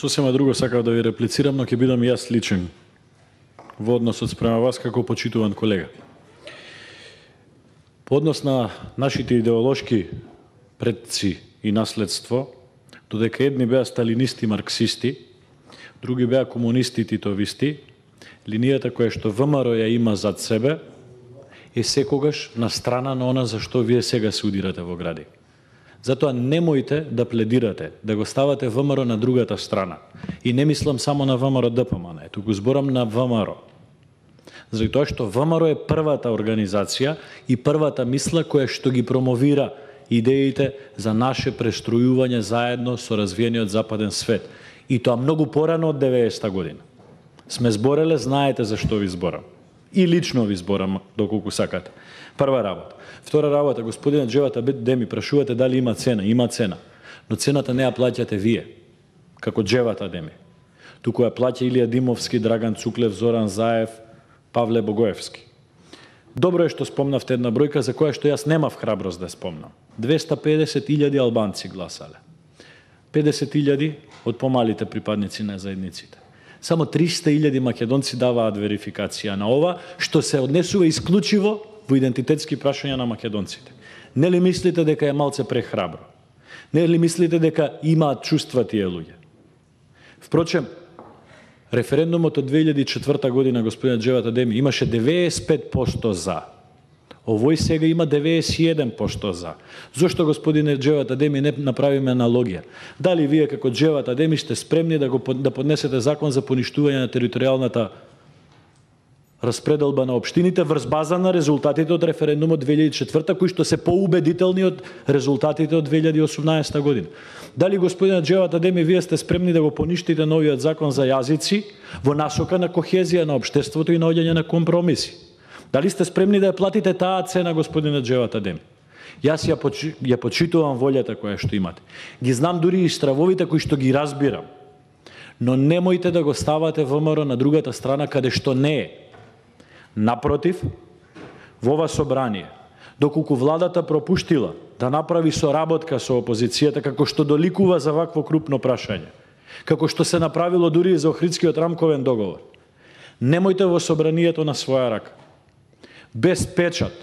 Сосема друго сакав да ви реплицирам, но ќе бидам и јас личен во односот спрема вас како почитуван колега. По однос на нашите идеолошки предци и наследство, додека едни беа сталинисти, марксисти, други беа комунисти, титовисти, линијата која што ВМРО ја има зад себе е секогаш на страна на она за што вие сега се удирате во гради. Затоа немојте да пледирате, да го ставате ВМРО на другата страна. И не мислам само на ВМРО ДПМН, туку зборам на ВМРО. Заради тоа што ВМРО е првата организација и првата мисла која што ги промовира идеите за наше престројување заедно со развиениот западен свет. И тоа многу порано од 90-та година. Сме збореле, знаете за што ви зборам. И лично ви зборам, доколку сакате. Прва работа. Втора работа, господине Джевата Деми, прашувате дали има цена. Има цена. Но цената не ја плаќате вие, како Джевата Деми. Туку ја плаќа Илија Димовски, Драган Цуклев, Зоран Заев, Павле Богоевски. Добро е што спомнавте една бројка за која што јас немав храброст да спомнам. 250.000 албанци гласале. 50.000 од помалите припадници на заедниците. Само 300.000 македонци даваат верификација на ова, што се однесува исклучиво во идентитетски прашања на македонците. Нели мислите дека е малце прехрабро? Нели мислите дека имаат чувства тие луѓе? Впрочем, референдумот од 2004 година, господин Джевата Деми, имаше 95% за. Овој сега има 91% за. Зошто, господине Джевата Деми, не направиме аналогија? Дали вие како Джевата Деми сте спремни да поднесете закон за поништување на територијалната распределба на општините врз база на резултатите од референдумот 2004 кои што се поубедителни од резултатите од 2018 година? Дали, господине Джевата Деми, вие сте спремни да го поништите новиот закон за јазици во насока на кохезија на општеството и наоѓање на компромиси? Дали сте спремни да ја платите таа цена, господине Джевата Деми? Јас ја почитувам волјата која што имате. Ги знам дури и стравовите кои што ги разбирам. Но немојте да го ставате ВМРО на другата страна каде што не е. Напротив, во ова собрание, доколку владата пропуштила да направи соработка со опозицијата како што доликува за вакво крупно прашање, како што се направило дури и за Охридскиот рамковен договор, немојте во собранието на своја рака. Без печат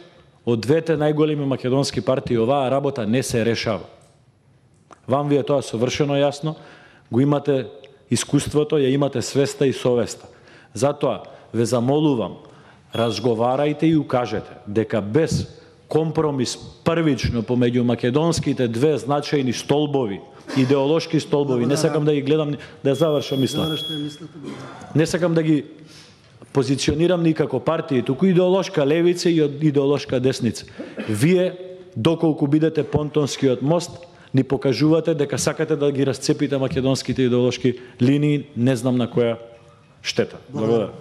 од двете најголеми македонски партии оваа работа не се решава. Вам ви е тоа совршено јасно, го имате искуството, ја имате свеста и совеста. Затоа ве замолувам, разговарајте и укажете дека без компромис првично помеѓу македонските две значајни столбови, идеолошки столбови, не сакам да ги гледам, да ја завршам мисла. Не сакам да ги позиционирам никако партии, туку идеолошка левица и идеолошка десница. Вие, доколку бидете понтонскиот мост, ни покажувате дека сакате да ги расцепите македонските идеолошки линии, не знам на која штета. Благодарам.